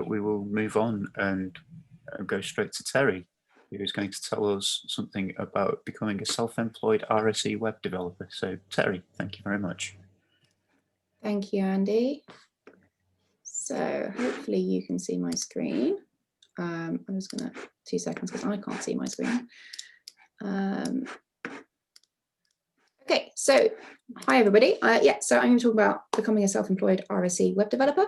we will move on and go straight to Teri, who is going to tell us something about becoming a self-employed RSE web developer. So Teri, thank you very much. Thank you, Andy. So hopefully you can see my screen. I'm just going to 2 seconds because I can't see my screen. Okay, so hi everybody. So I'm going to talk about becoming a self-employed RSE web developer.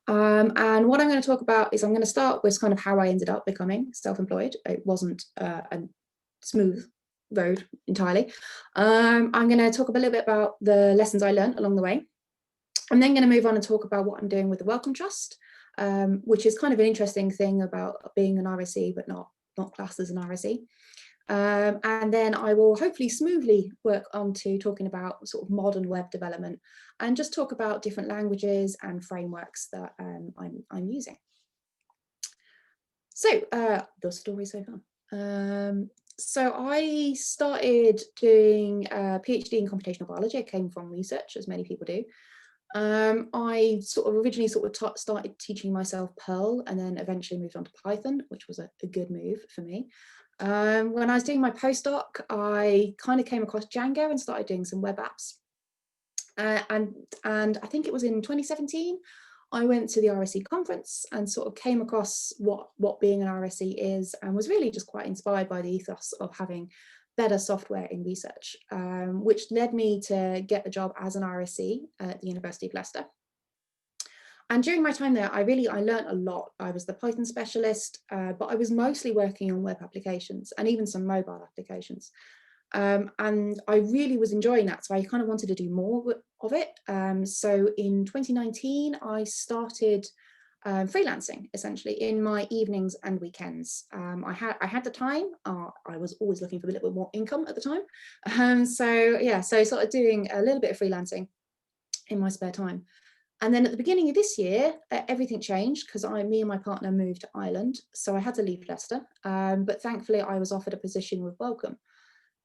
And what I'm going to talk about is I'm going to start with kind of how I ended up becoming self-employed. It wasn't a smooth road entirely. I'm going to talk a little bit about the lessons I learned along the way. I'm then going to move on and talk about what I'm doing with the Wellcome Trust, which is kind of an interesting thing about being an RSE, but not classed as an RSE. And then I will hopefully smoothly work on to talking about sort of modern web development and just talk about different languages and frameworks that I'm using. So the story so far. So I started doing a PhD in computational biology. I came from research, as many people do. I originally started teaching myself Perl and then eventually moved on to Python, which was a good move for me. When I was doing my postdoc, I kind of came across Django and started doing some web apps. And I think it was in 2017, I went to the RSE conference and sort of came across what being an RSE is and was really just quite inspired by the ethos of having better software in research, which led me to get a job as an RSE at the University of Leicester. And during my time there, I learned a lot. I was the Python specialist, but I was mostly working on web applications and even some mobile applications. And I really was enjoying that. So I kind of wanted to do more of it. So in 2019, I started freelancing essentially in my evenings and weekends. I had the time. I was always looking for a little bit more income at the time. So I started doing a little bit of freelancing in my spare time. And then at the beginning of this year, everything changed because me and my partner moved to Ireland. So I had to leave Leicester. But thankfully, I was offered a position with Wellcome.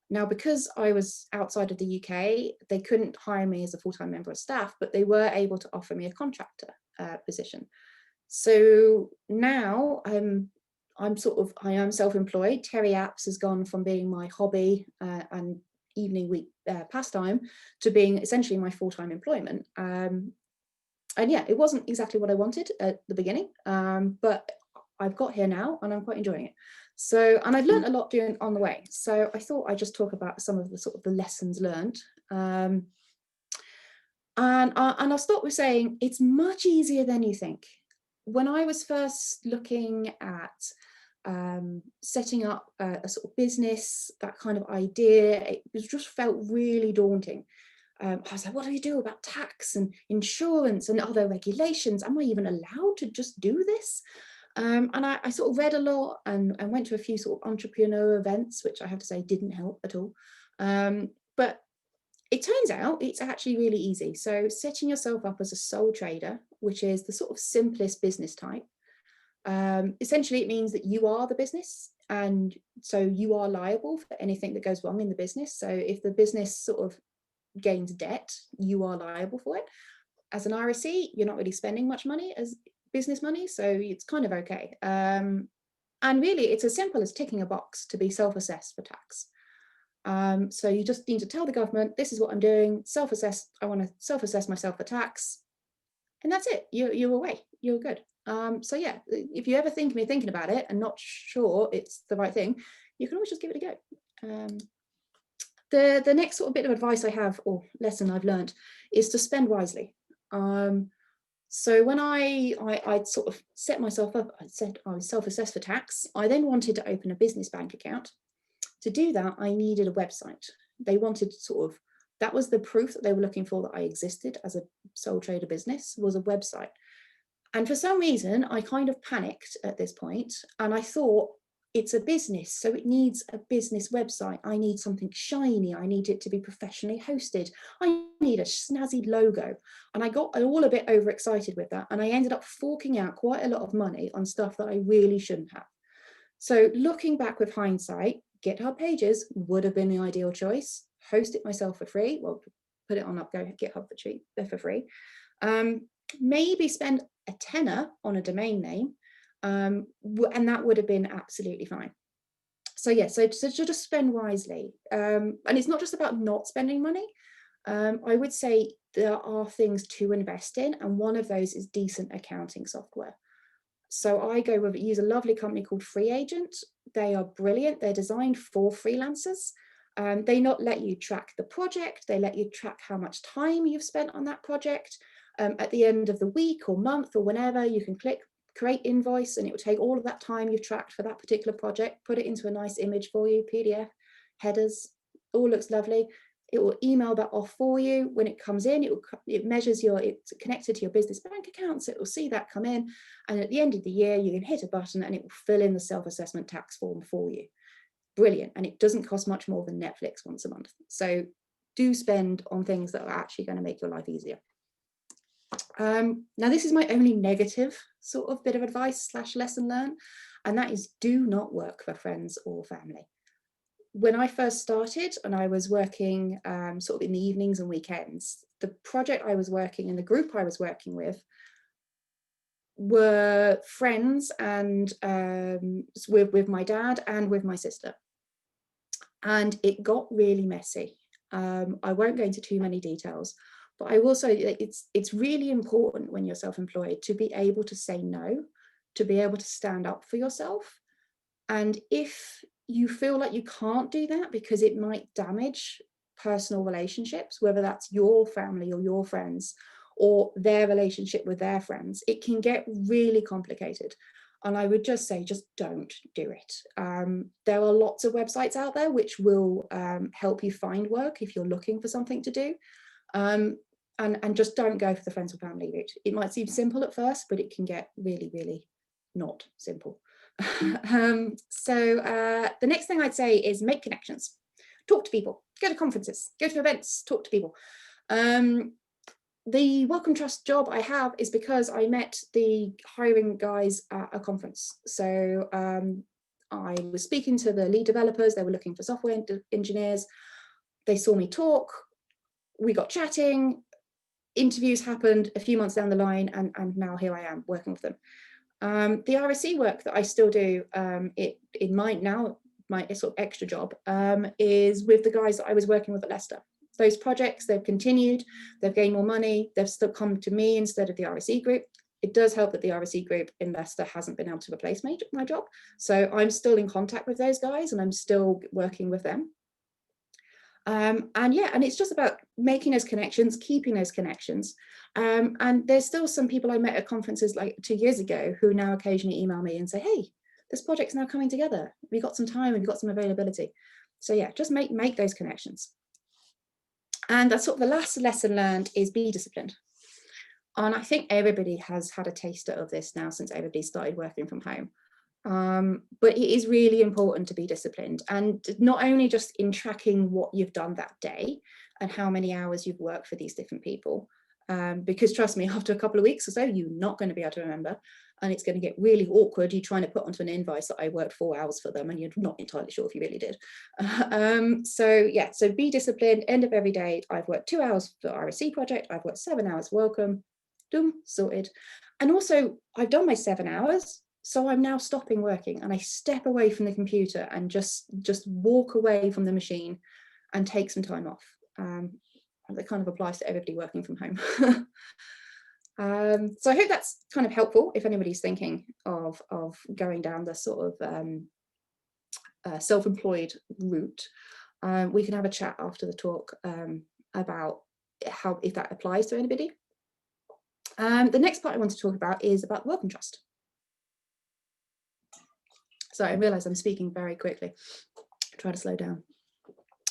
Now, because I was outside of the UK, they couldn't hire me as a full-time member of staff, but they were able to offer me a contractor position. So now I am self-employed. Teri Apps has gone from being my hobby and evening week pastime to being essentially my full-time employment. And yeah, it wasn't exactly what I wanted at the beginning, but I've got here now and I'm quite enjoying it. So, and I've learned a lot on the way. So I thought I'd just talk about some of the sort of the lessons learned. And I'll start with saying it's much easier than you think. When I was first looking at setting up a sort of business, that kind of idea, it just felt really daunting. I was like, what do you do about tax and insurance and other regulations? Am I even allowed to just do this? And I sort of read a lot and went to a few sort of entrepreneur events, which I have to say didn't help at all. But it turns out it's actually really easy. So setting yourself up as a sole trader, which is the sort of simplest business type, essentially it means that you are the business. And so you are liable for anything that goes wrong in the business. So if the business sort of gains debt, you are liable for it. As an RSE, you're not really spending much money as business money, so it's kind of okay. And really, it's as simple as ticking a box to be self-assessed for tax. So you just need to tell the government, this is what I'm doing, self-assess, I want to self-assess myself for tax, and that's it, you're away, you're good. So yeah, if you ever think of me thinking about it and not sure it's the right thing, you can always just give it a go. The next sort of bit of advice I have, or lesson I've learned, is to spend wisely. So when I sort of set myself up, I said I was self-assessed for tax. I then wanted to open a business bank account. To do that, I needed a website. They wanted that was the proof that they were looking for that I existed as a sole trader business, was a website. And for some reason, I kind of panicked at this point, and I thought, it's a business, so it needs a business website. I need something shiny. I need it to be professionally hosted. I need a snazzy logo. And I got all a bit overexcited with that. And I ended up forking out quite a lot of money on stuff that I really shouldn't have. So looking back with hindsight, GitHub Pages would have been the ideal choice. Host it myself for free. Well, put it on GitHub for free. Maybe spend a tenner on a domain name, and that would have been absolutely fine. So yeah, so just spend wisely. And it's not just about not spending money. I would say there are things to invest in, and one of those is decent accounting software. So I use a lovely company called Free Agent. They are brilliant. They're designed for freelancers. They not let you track the project. They let you track how much time you've spent on that project. At the end of the week or month or whenever, you can click create invoice, and it will take all of that time you've tracked for that particular project, put it into a nice image for you, PDF, headers, all looks lovely. It will email that off for you. When it comes in, it measures it's connected to your business bank account, so it will see that come in. And at the end of the year, you can hit a button and it will fill in the self-assessment tax form for you. Brilliant. And it doesn't cost much more than Netflix once a month. So do spend on things that are actually going to make your life easier. Now, this is my only negative sort of bit of advice / lesson learned, and that is do not work for friends or family. When I first started and I was working sort of in the evenings and weekends, the project I was working in, the group I was working with, were friends and with my dad and with my sister. And it got really messy. I won't go into too many details, but I will say it's really important when you're self-employed to be able to say no, to be able to stand up for yourself. And if you feel like you can't do that because it might damage personal relationships, whether that's your family or your friends or their relationship with their friends, it can get really complicated. And I would just say, just don't do it. There are lots of websites out there which will help you find work if you're looking for something to do. And just don't go for the friends or family route. It might seem simple at first, but it can get really, really not simple. So the next thing I'd say is make connections, talk to people, go to conferences, go to events, talk to people. The Wellcome Trust job I have is because I met the hiring guys at a conference. So I was speaking to the lead developers. They were looking for software engineers. They saw me talk. We got chatting. Interviews happened a few months down the line, and now here I am working with them. The RSE work that I still do in my sort of extra job is with the guys that I was working with at Leicester. Those projects, they've continued, they've gained more money, they've still come to me instead of the RSE group. It does help that the RSE group in Leicester hasn't been able to replace my job. So I'm still in contact with those guys and I'm still working with them. And it's just about making those connections, keeping those connections. And there's still some people I met at conferences like 2 years ago who now occasionally email me and say, hey, this project's now coming together. Have you got some time? Have you got some availability? So yeah, just make those connections. And that's sort of the last lesson learned is be disciplined. And I think everybody has had a taster of this now since everybody started working from home. But it is really important to be disciplined, and not only just in tracking what you've done that day and how many hours you've worked for these different people, because trust me, after a couple of weeks or so, you're not going to be able to remember, and it's going to get really awkward. You're trying to put onto an invoice that I worked 4 hours for them and you're not entirely sure if you really did. So be disciplined. End of every day, I've worked 2 hours for the RSE project, I've worked 7 hours for Wellcome, done, sorted. And also I've done my 7 hours. So I'm now stopping working and I step away from the computer and just walk away from the machine and take some time off. That kind of applies to everybody working from home. So I hope that's kind of helpful if anybody's thinking of going down the sort of self-employed route. We can have a chat after the talk about if that applies to anybody. The next part I want to talk about is about Wellcome Trust. So I realise I'm speaking very quickly. Try to slow down.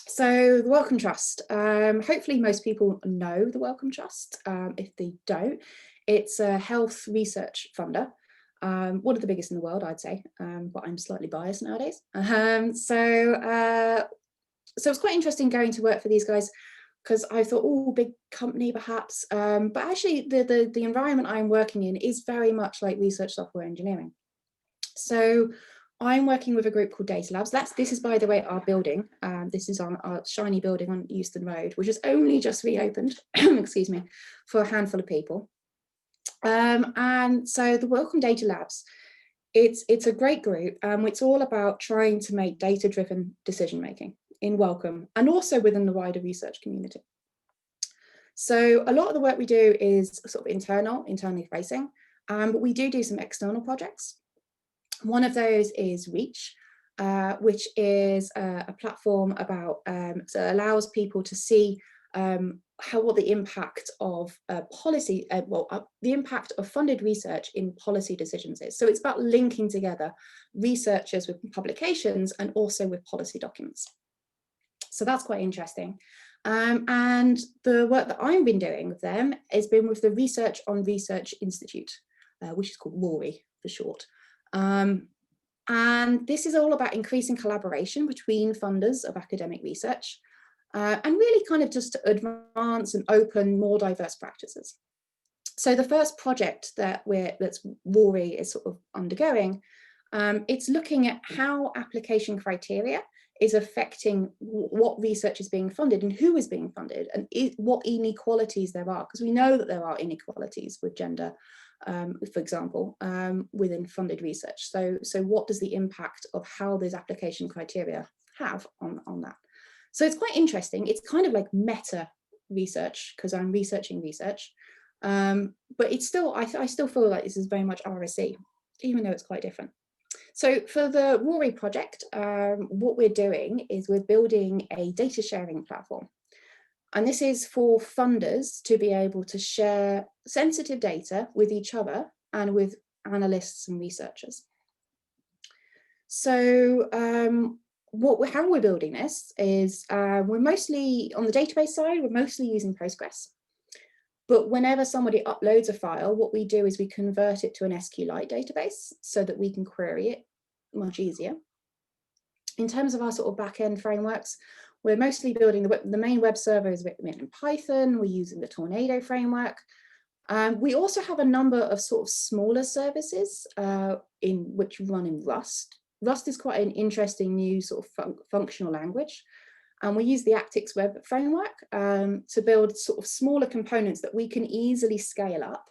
So the Wellcome Trust. Hopefully most people know the Wellcome Trust. If they don't, it's a health research funder. One of the biggest in the world, I'd say, but I'm slightly biased nowadays. So it's quite interesting going to work for these guys, because I thought, oh, big company perhaps. But actually the environment I'm working in is very much like research software engineering. So I'm working with a group called DataLabs. This is, by the way, our building. This is our shiny building on Euston Road, which has only just reopened, excuse me, for a handful of people. And so the Wellcome DataLabs, it's a great group. It's all about trying to make data-driven decision-making in Wellcome and also within the wider research community. So a lot of the work we do is sort of internally facing, but we do some external projects. One of those is Reach, which is a platform about, so it allows people to see what the impact of policy, the impact of funded research in policy decisions is. So it's about linking together researchers with publications and also with policy documents. So that's quite interesting. And the work that I've been doing with them has been with the Research on Research Institute, which is called RoRI for short. And this is all about increasing collaboration between funders of academic research, and really kind of just to advance and open more diverse practices. So the first project that's RoRI is sort of undergoing, it's looking at how application criteria is affecting what research is being funded and who is being funded and what inequalities there are, because we know that there are inequalities with gender, for example, within funded research. So what does the impact of how those application criteria have on that? So it's quite interesting. It's kind of like meta research because I'm researching research, but it's still, I still feel like this is very much RSE, even though it's quite different. So for the RoRI project, what we're doing is we're building a data sharing platform. And this is for funders to be able to share sensitive data with each other and with analysts and researchers. So how we're building this is we're mostly, on the database side, we're mostly using Postgres. But whenever somebody uploads a file, what we do is we convert it to an SQLite database so that we can query it much easier. In terms of our sort of backend frameworks, we're mostly building the main web server is written in Python. We're using the Tornado framework. We also have a number of sort of smaller services which run in Rust. Rust is quite an interesting new sort of functional language. And we use the Actix web framework to build sort of smaller components that we can easily scale up.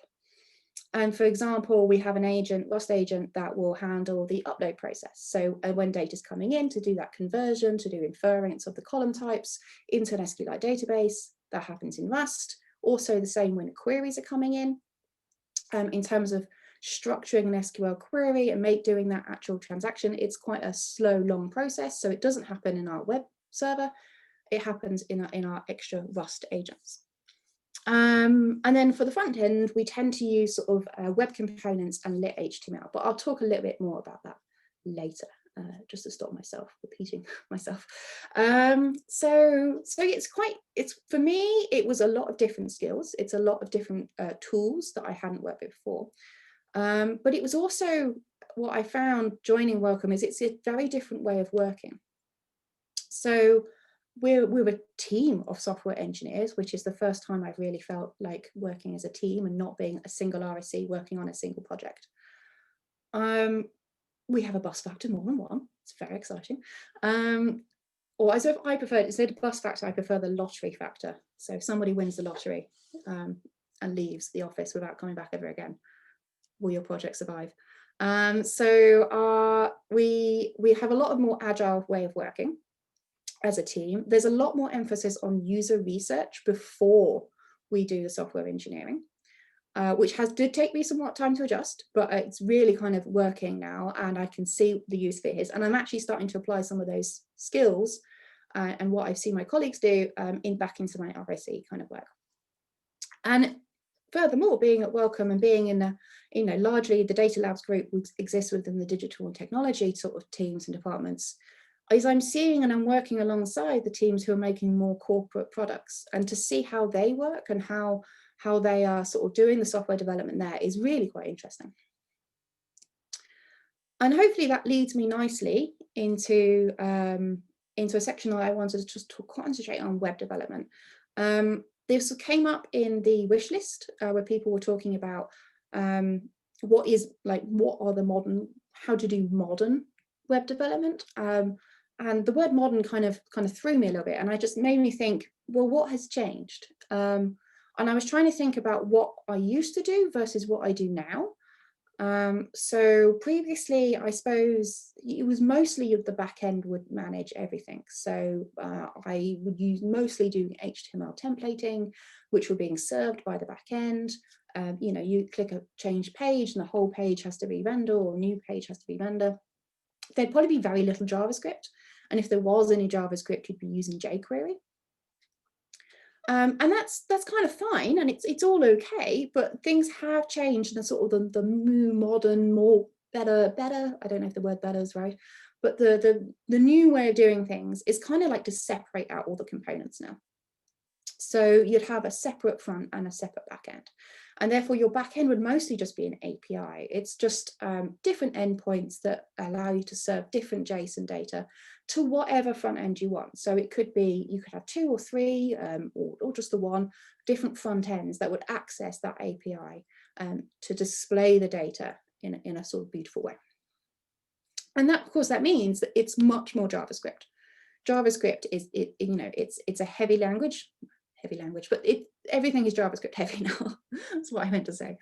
And for example, we have an Rust agent that will handle the upload process. So when data is coming in, to do that conversion, to do inference of the column types into an SQLite database, that happens in Rust. Also the same when queries are coming in terms of structuring an SQL query and doing that actual transaction. It's quite a slow, long process. So it doesn't happen in our web server. It happens in our extra Rust agents. And then for the front end, we tend to use sort of web components and lit HTML, but I'll talk a little bit more about that later, just to stop myself repeating myself. So for me, it was a lot of different skills. It's a lot of different tools that I hadn't worked with before. But it was also what I found joining Wellcome is it's a very different way of working. So we're a team of software engineers, which is the first time I've really felt like working as a team and not being a single RSE working on a single project. We have a bus factor, more than one. It's very exciting. Or as if I prefer, instead of bus factor, I prefer the lottery factor. So if somebody wins the lottery and leaves the office without coming back ever again, will your project survive? So we have a lot of more agile way of working as a team. There's a lot more emphasis on user research before we do the software engineering, which did take me somewhat time to adjust, but it's really kind of working now and I can see the use for it. And I'm actually starting to apply some of those skills and what I've seen my colleagues do back into my RSE kind of work. And furthermore, being at Wellcome and being in the, largely the DataLabs group exists within the digital and technology sort of teams and departments, is I'm seeing and I'm working alongside the teams who are making more corporate products, and to see how they work and how they are sort of doing the software development there is really quite interesting. And hopefully that leads me nicely into a section that I wanted to just concentrate on web development. This came up in the wish list where people were talking about how to do modern web development. And the word modern kind of threw me a little bit, and I just made me think, well, what has changed? And I was trying to think about what I used to do versus what I do now. So previously, I suppose it was mostly the back end would manage everything. So I would mostly do HTML templating, which were being served by the back end. You know, you click a change page and the whole page has to be render, or a new page has to be render. There'd probably be very little JavaScript. And if there was any JavaScript, you'd be using jQuery. And that's kind of fine, and it's all okay, but things have changed, and sort of the new modern, more better, I don't know if the word better is right, but the new way of doing things is kind of like to separate out all the components now. So you'd have a separate front and a separate back end. And therefore your back end would mostly just be an API. It's just different endpoints that allow you to serve different JSON data to whatever front end you want. So it could be, you could have 2 or 3 or just the one, different front ends that would access that API to display the data in a sort of beautiful way. And that, of course, that means that it's much more JavaScript. JavaScript is, you know, it's a heavy language, but everything is JavaScript heavy now. That's what I meant to say.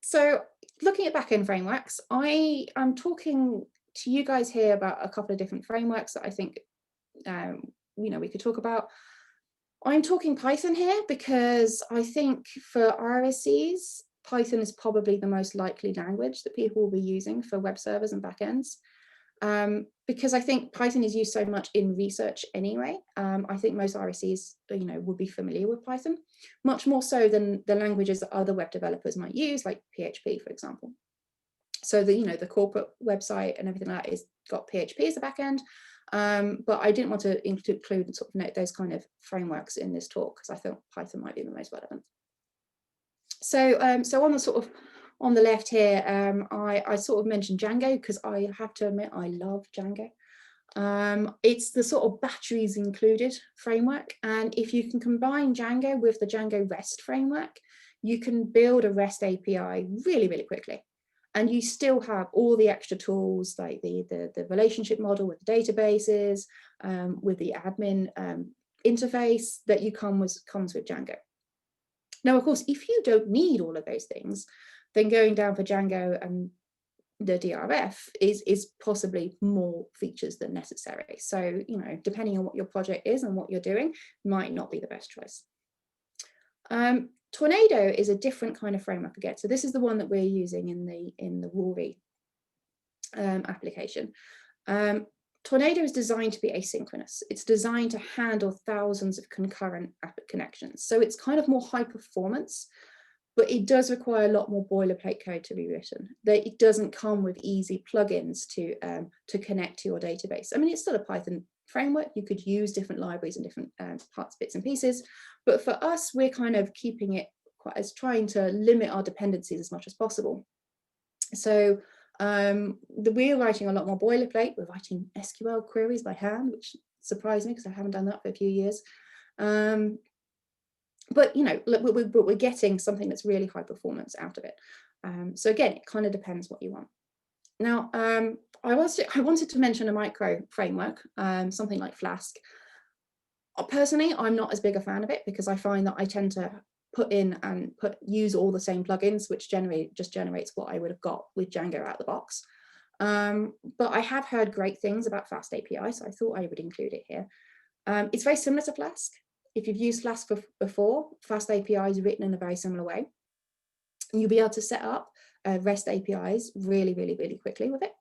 So looking at backend frameworks, I'm talking to you guys here about a couple of different frameworks that I think you know, we could talk about. I'm talking Python here because I think for RSEs, Python is probably the most likely language that people will be using for web servers and backends. Because I think Python is used so much in research anyway. I think most RSEs, you know, would be familiar with Python, much more so than the languages that other web developers might use, like PHP, for example. So the, you know, the corporate website and everything like that is got PHP as a backend. But I didn't want to include and sort of those kind of frameworks in this talk because I thought Python might be the most relevant. So, so on the sort of on the left here, I sort of mentioned Django because I have to admit I love Django. It's the sort of batteries included framework, and if you can combine Django with the Django REST framework, you can build a REST API really, really quickly. And you still have all the extra tools like the relationship model with the databases, with the admin interface that comes with Django. Now, of course, if you don't need all of those things, then going down for Django and the DRF is possibly more features than necessary. So, you know, depending on what your project is and what you're doing, might not be the best choice. Tornado is a different kind of framework again. So this is the one that we're using in the RoRI application. Tornado is designed to be asynchronous. It's designed to handle thousands of concurrent connections. So it's kind of more high performance, but it does require a lot more boilerplate code to be written. It doesn't come with easy plugins to connect to your database. I mean, it's still a Python framework. You could use different libraries and different parts, bits and pieces. But for us, we're kind of keeping it as trying to limit our dependencies as much as possible. So we're writing a lot more boilerplate. We're writing SQL queries by hand, which surprised me because I haven't done that for a few years. But you know, we're getting something that's really high performance out of it. So again, it kind of depends what you want. Now, I wanted to mention a micro framework, something like Flask. Personally, I'm not as big a fan of it because I find that I tend to put in and use all the same plugins, which just generates what I would have got with Django out of the box. But I have heard great things about Fast API, so I thought I would include it here. It's very similar to Flask. If you've used Flask before, Fast API is written in a very similar way. And you'll be able to set up REST APIs really, really, really quickly with it.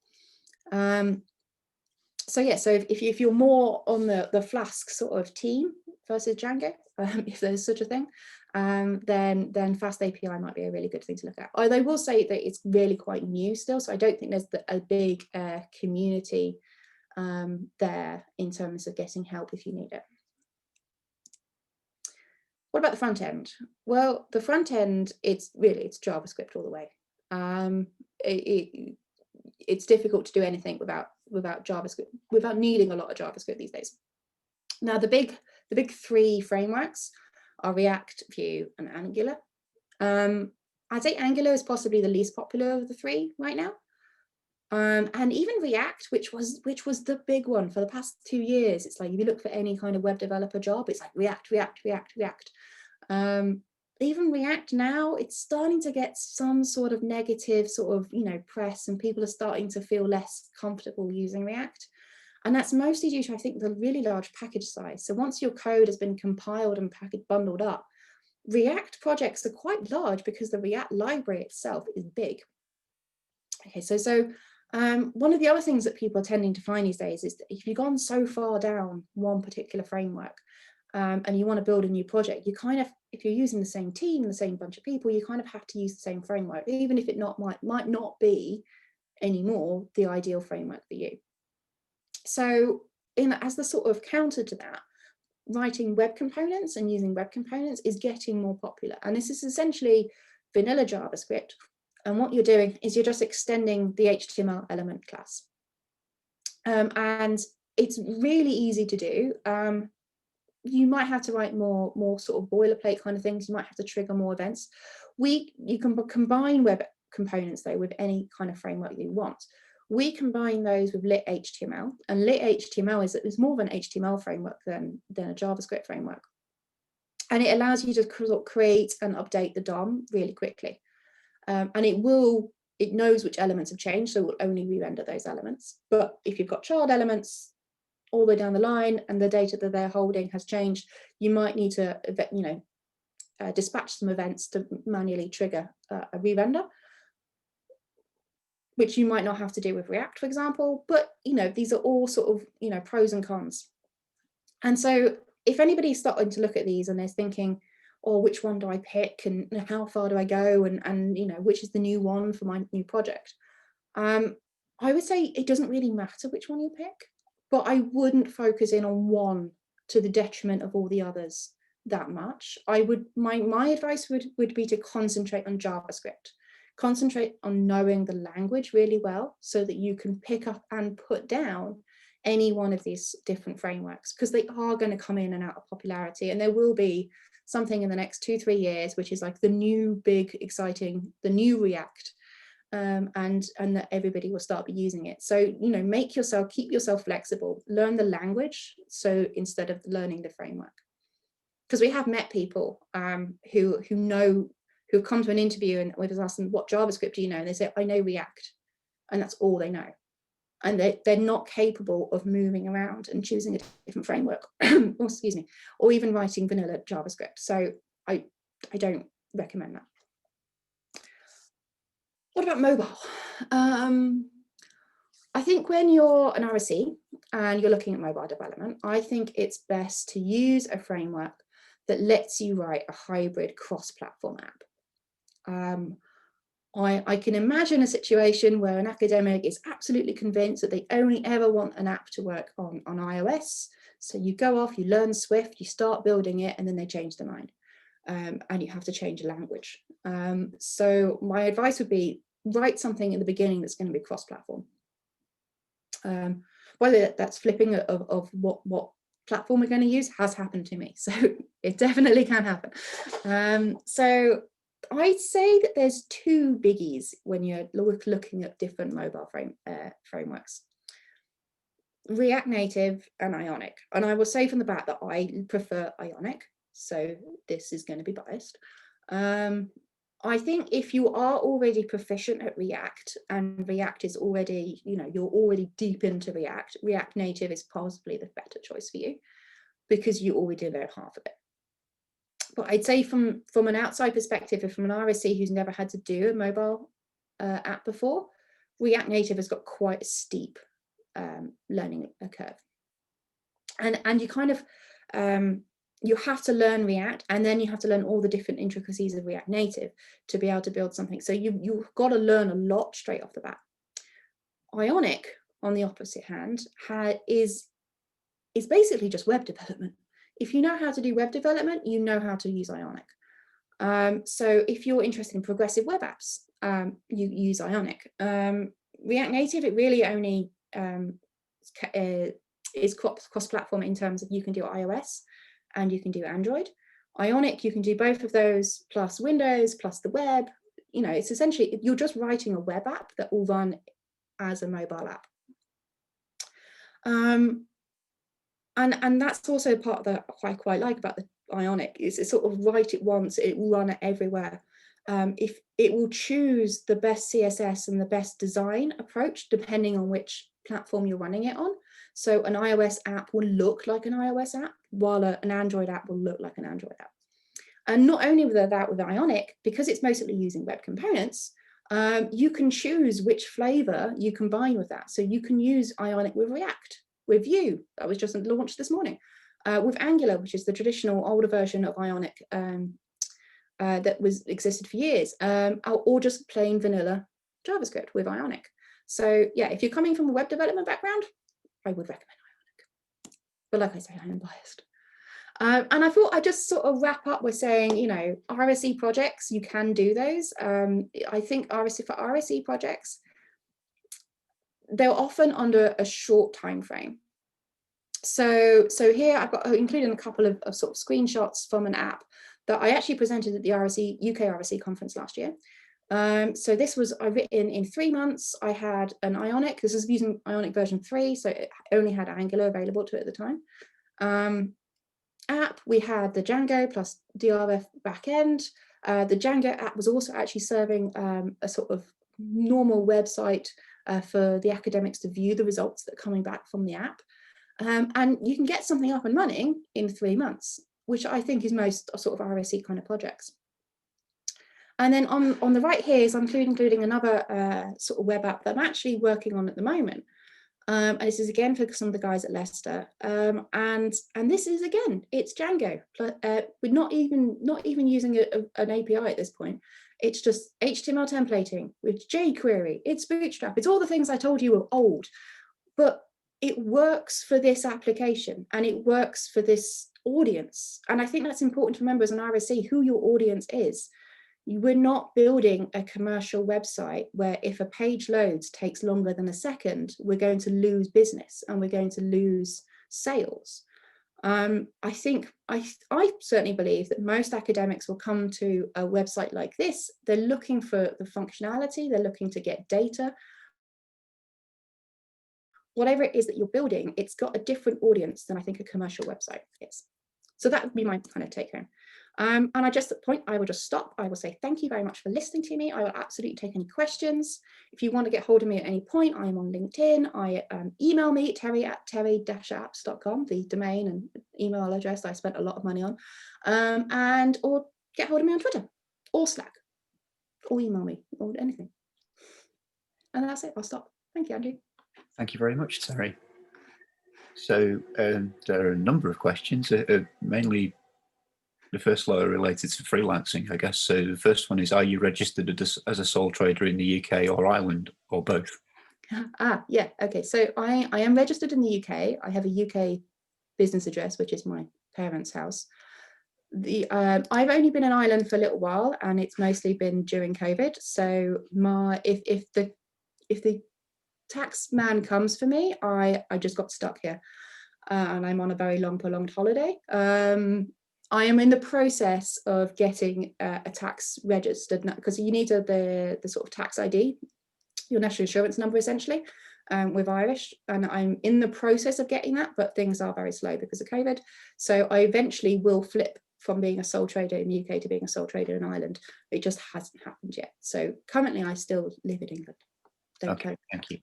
So yeah, so if you're more on the Flask sort of team versus Django, if there's such a thing, then Fast API might be a really good thing to look at. I will say that it's really quite new still, so I don't think there's a big community there in terms of getting help if you need it. What about the front end? Well, the front end, it's JavaScript all the way. It's difficult to do anything without JavaScript, without needing a lot of JavaScript these days. Now, the big 3 frameworks are React, Vue, and Angular. I'd say Angular is possibly the least popular of the 3 right now. And even React, which was the big one for the past 2 years. It's like if you look for any kind of web developer job, it's like React, React, React, React. Even React now, it's starting to get some sort of negative sort of, press, and people are starting to feel less comfortable using React. And that's mostly due to, I think, the really large package size. So once your code has been compiled and bundled up, React projects are quite large because the React library itself is big. Okay, so one of the other things that people are tending to find these days is that if you've gone so far down one particular framework, and you want to build a new project, you kind of, if you're using the same team, the same bunch of people, you kind of have to use the same framework, even if it might not be anymore the ideal framework for you. So as the sort of counter to that, writing web components and using web components is getting more popular. And this is essentially vanilla JavaScript. And what you're doing is you're just extending the HTML element class. And it's really easy to do. You might have to write more sort of boilerplate kind of things. You might have to trigger more events. You can combine web components though with any kind of framework you want. We combine those with lit HTML, and lit HTML is more of an HTML framework than a JavaScript framework. And it allows you to create and update the DOM really quickly. And it knows which elements have changed, so it will only re-render those elements. But if you've got child elements all the way down the line and the data that they're holding has changed, you might need to dispatch some events to manually trigger a re-render, which you might not have to do with React, for example. But these are all sort of pros and cons. And so if anybody's starting to look at these and they're thinking, oh, which one do I pick, and how far do I go, and which is the new one for my new project, I would say it doesn't really matter which one you pick, but I wouldn't focus in on one to the detriment of all the others that much. My advice would be to concentrate on JavaScript. Concentrate on knowing the language really well so that you can pick up and put down any one of these different frameworks, because they are going to come in and out of popularity, and there will be something in the next 2-3 years which is like the new big exciting, the new React, and that everybody will start using it. So keep yourself flexible, learn the language, so instead of learning the framework. Because we have met people who've come to an interview and we've asked them, what JavaScript do you know? And they say, I know React, and that's all they know. And they're not capable of moving around and choosing a different framework, or even writing vanilla JavaScript. So I don't recommend that. What about mobile? I think when you're an RSE and you're looking at mobile development, I think it's best to use a framework that lets you write a hybrid cross-platform app. I can imagine a situation where an academic is absolutely convinced that they only ever want an app to work on iOS. So you go off, you learn Swift, you start building it, and then they change their mind. And you have to change the language. So my advice would be, write something in the beginning that's going to be cross-platform. Whether that's flipping of what platform we're going to use has happened to me. So it definitely can happen. So I'd say that there's 2 biggies when you're looking at different mobile frameworks. React Native and Ionic. And I will say from the bat that I prefer Ionic, so this is going to be biased. I think if you are already proficient at React, and React is already, you're already deep into React, React Native is possibly the better choice for you because you already know half of it. But I'd say from an outside perspective, if from an RSE who's never had to do a mobile app before, React Native has got quite a steep learning curve. And you kind of, you have to learn React, and then you have to learn all the different intricacies of React Native to be able to build something. So you've got to learn a lot straight off the bat. Ionic, on the opposite hand, is basically just web development. If you know how to do web development, you know how to use Ionic. So if you're interested in progressive web apps, you use Ionic. React Native, it really only is cross-platform in terms of you can do iOS and you can do Android. Ionic, you can do both of those, plus Windows, plus the web. It's essentially, you're just writing a web app that will run as a mobile app. And that's also part that I quite like about Ionic. It's sort of write it once, it will run it everywhere. If it will choose the best CSS and the best design approach depending on which platform you're running it on. So an iOS app will look like an iOS app, while an Android app will look like an Android app. And not only with that, with Ionic, because it's mostly using web components, you can choose which flavor you combine with that. So you can use Ionic with React, with Vue, that was just launched this morning, with Angular, which is the traditional older version of Ionic that existed for years, or just plain vanilla JavaScript with Ionic. So yeah, if you're coming from a web development background, I would recommend Ionic. But like I say, I am biased. And I thought I'd just sort of wrap up with saying, you know, RSE projects, you can do those. I think for RSE projects, they're often under a short time frame. So here I've got included a couple of sort of screenshots from an app that I actually presented at the UK RSE conference last year. So this was written in 3 months. I had an Ionic, this is using Ionic version 3, so it only had Angular available to it at the time. App, we had the Django plus DRF backend. The Django app was also actually serving a sort of normal website for the academics to view the results that are coming back from the app. And you can get something up and running in 3 months, which I think is most sort of RSE kind of projects. And then on the right here is I'm including another sort of web app that I'm actually working on at the moment. And this is again for some of the guys at Leicester. And this is again, it's Django. We're not even using an API at this point. It's just HTML templating with jQuery. It's Bootstrap. It's all the things I told you were old, but it works for this application and it works for this audience. And I think that's important to remember as an RSE who your audience is. We're not building a commercial website where if a page loads takes longer than a second, we're going to lose business and we're going to lose sales. I certainly believe that most academics will come to a website like this. They're looking for the functionality, they're looking to get data. Whatever it is that you're building, it's got a different audience than I think a commercial website is. So that would be my kind of take home. And at that point, I will just stop. I will say thank you very much for listening to me. I will absolutely take any questions. If you want to get hold of me at any point, I am on LinkedIn. Email me, Teri@teri-apps.com, the domain and email address I spent a lot of money on. Or get hold of me on Twitter or Slack or email me or anything. And that's it. I'll stop. Thank you, Andrew. Thank you very much, Teri. So there are a number of questions, mainly the first lot are related to freelancing, I guess. So the first one is, are you registered as a sole trader in the UK or Ireland or both? Yeah, okay. So I am registered in the UK. I have a UK business address, which is my parents' house. I've only been in Ireland for a little while, and it's mostly been during COVID. So if the tax man comes for me, I just got stuck here, and I'm on a very long prolonged holiday. I am in the process of getting a tax registered because you need the sort of tax ID, your national insurance number essentially, with Irish, and I'm in the process of getting that, but things are very slow because of COVID. So I eventually will flip from being a sole trader in the UK to being a sole trader in Ireland. It just hasn't happened yet. So currently I still live in England. Okay, thank you.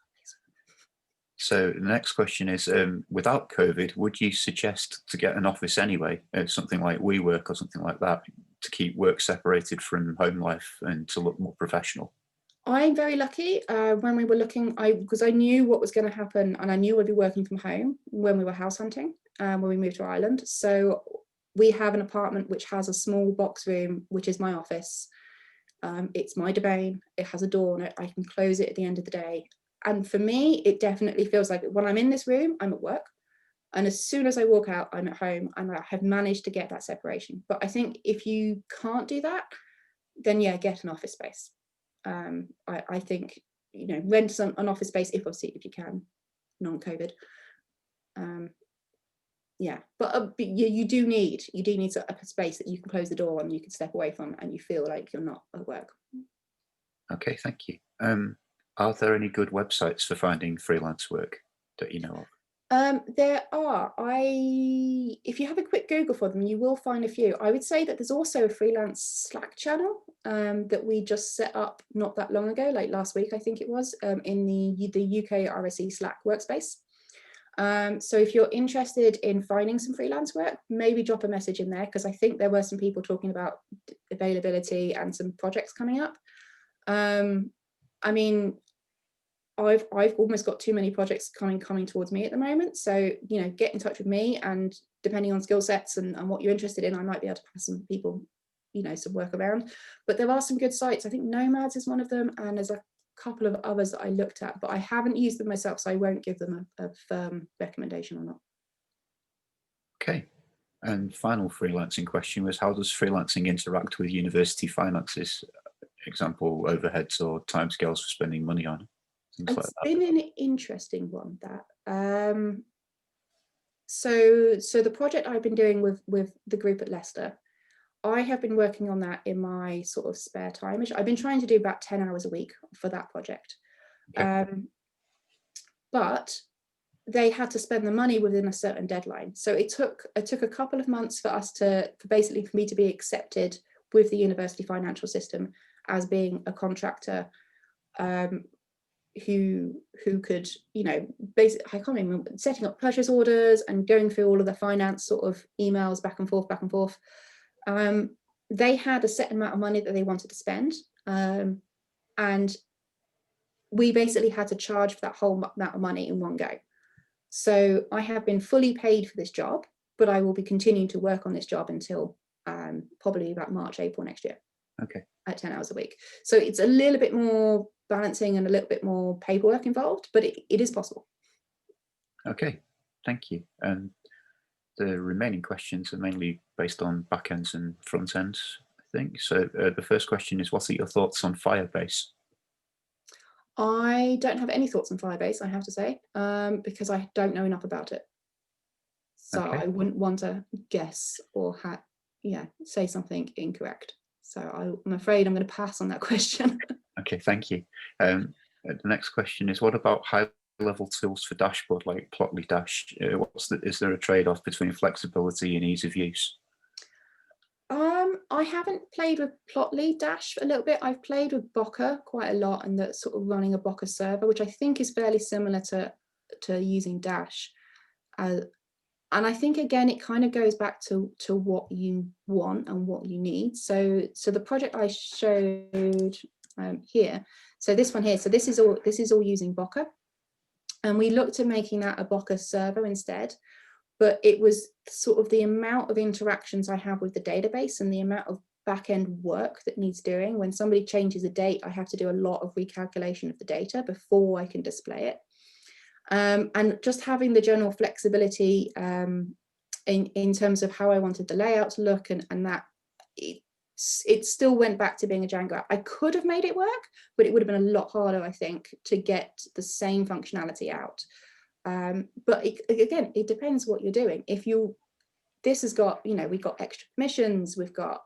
So the next question is, without COVID, would you suggest to get an office anyway, something like WeWork or something like that, to keep work separated from home life and to look more professional? I'm very lucky. When we were looking, because I knew what was going to happen and I knew I'd be working from home when we were house hunting, when we moved to Ireland. So we have an apartment which has a small box room, which is my office. It's my domain. It has a door on it. I can close it at the end of the day. And for me, it definitely feels like when I'm in this room, I'm at work. And as soon as I walk out, I'm at home, and I have managed to get that separation. But I think if you can't do that, then yeah, get an office space. I think, you know, rent an office space if you can, non-COVID. Yeah, but you do need a space that you can close the door and you can step away from, and you feel like you're not at work. Okay, thank you. Are there any good websites for finding freelance work that you know of? There are. If you have a quick Google for them, you will find a few. I would say that there's also a freelance Slack channel that we just set up not that long ago, like last week, I think it was, in the UK RSE Slack workspace. So if you're interested in finding some freelance work, maybe drop a message in there, because I think there were some people talking about availability and some projects coming up. I mean, I've almost got too many projects coming towards me at the moment. So, you know, get in touch with me, and depending on skill sets and what you're interested in, I might be able to pass some people, you know, some work around. But there are some good sites. I think Nomads is one of them, and there's a couple of others that I looked at, but I haven't used them myself, so I won't give them a firm recommendation or not. Okay. And final freelancing question was, how does freelancing interact with university finances? Example, overheads or timescales for spending money on things like It's that. been an interesting one, that. So the project I've been doing with the group at Leicester, I have been working on that in my sort of spare time. I've been trying to do about 10 hours a week for that project. Okay. But they had to spend the money within a certain deadline. So it took a couple of months for me to be accepted with the university financial system as being a contractor who could, you know, basically, I can't remember, setting up purchase orders and going through all of the finance sort of emails back and forth. They had a set amount of money that they wanted to spend, and we basically had to charge for that whole amount of money in one go. So I have been fully paid for this job, but I will be continuing to work on this job until probably about March, April next year. Okay. At 10 hours a week. So it's a little bit more balancing and a little bit more paperwork involved, but it is possible. Okay, thank you. And the remaining questions are mainly based on backends and front ends, I think. So the first question is, what are your thoughts on Firebase? I don't have any thoughts on Firebase, I have to say, because I don't know enough about it. So Okay. I wouldn't want to guess or say something incorrect. So I'm afraid I'm going to pass on that question. Okay, thank you. The next question is, what about high-level tools for dashboard like Plotly Dash? Is there a trade-off between flexibility and ease of use? I haven't played with Plotly Dash a little bit. I've played with Bocker quite a lot, and that's sort of running a Bocker server, which I think is fairly similar to using Dash. And I think, again, it kind of goes back to what you want and what you need. So the project I showed here, so this one here, so this is all using Bocker, and we looked at making that a Bocker server instead. But it was sort of the amount of interactions I have with the database and the amount of back-end work that needs doing. When somebody changes a date, I have to do a lot of recalculation of the data before I can display it. And just having the general flexibility in terms of how I wanted the layout to look, and that it still went back to being a Django app. I could have made it work, but it would have been a lot harder, I think, to get the same functionality out. But again, it depends what you're doing. This has got, you know, we've got extra permissions, we've got,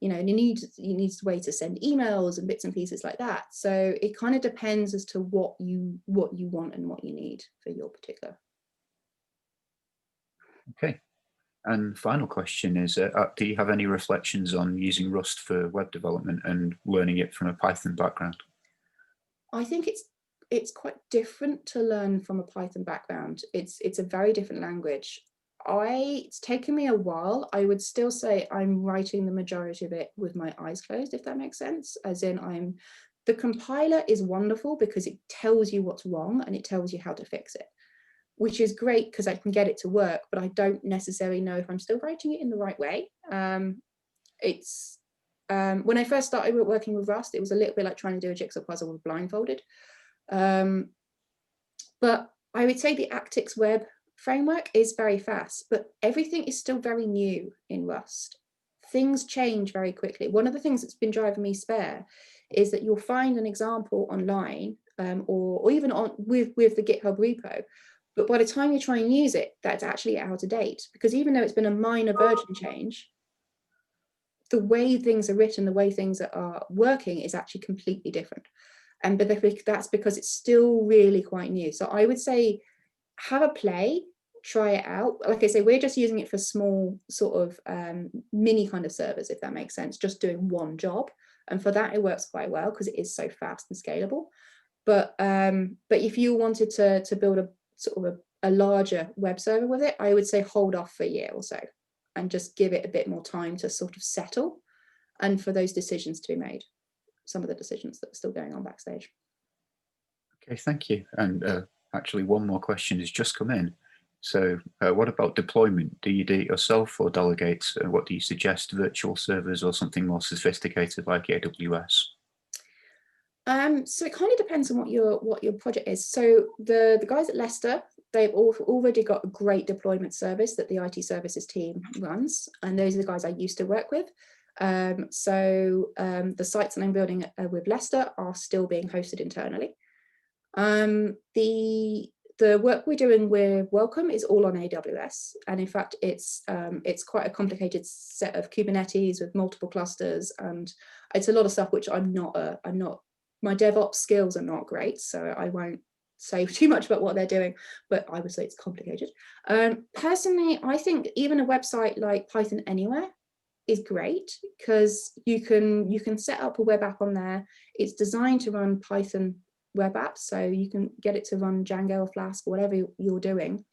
you know, you need a way to send emails and bits and pieces like that. So it kind of depends as to what you want and what you need for your particular. Okay. And final question is, do you have any reflections on using Rust for web development and learning it from a Python background? I think it's quite different to learn from a Python background. It's a very different language. It's taken me a while. I would still say I'm writing the majority of it with my eyes closed, if that makes sense. As in, the compiler is wonderful because it tells you what's wrong and it tells you how to fix it, which is great because I can get it to work, but I don't necessarily know if I'm still writing it in the right way. When I first started working with Rust, it was a little bit like trying to do a jigsaw puzzle with blindfolded. But I would say the Actix web framework is very fast, but everything is still very new in Rust. Things change very quickly. One of the things that's been driving me spare is that you'll find an example online or even with the GitHub repo, but by the time you try and use it, that's actually out of date, because even though it's been a minor version change, the way things are written, the way things are working is actually completely different. But that's because it's still really quite new. So I would say have a play, try it out. Like I say, we're just using it for small sort of mini kind of servers, if that makes sense, just doing one job. And for that, it works quite well because it is so fast and scalable. But if you wanted to build a sort of a larger web server with it, I would say hold off for a year or so and just give it a bit more time to sort of settle and for those decisions to be made, some of the decisions that are still going on backstage. Okay, thank you. And actually, one more question has just come in. So what about deployment? Do you do it yourself or delegate? What do you suggest, virtual servers or something more sophisticated like AWS? So it kind of depends on what your project is. So the guys at Leicester, they've already got a great deployment service that the IT services team runs, and those are the guys I used to work with. The sites that I'm building with Leicester are still being hosted internally. The work we're doing with Wellcome is all on AWS, and in fact, it's quite a complicated set of Kubernetes with multiple clusters, and it's a lot of stuff which I'm not. My DevOps skills are not great, so I won't say too much about what they're doing, but I would say it's complicated. Personally, I think even a website like Python Anywhere is great because you can set up a web app on there. It's designed to run Python web apps, so you can get it to run Django or Flask or whatever you're doing.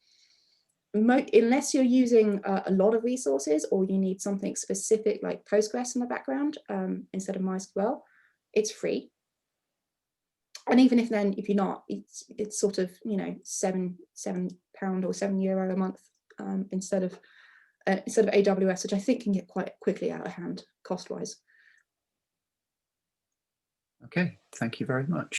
Unless you're using a lot of resources or you need something specific like Postgres in the background instead of MySQL, it's free. And even if you're not, it's sort of, you know, £7 or €7 a month instead of AWS, which I think can get quite quickly out of hand cost-wise. Okay, thank you very much.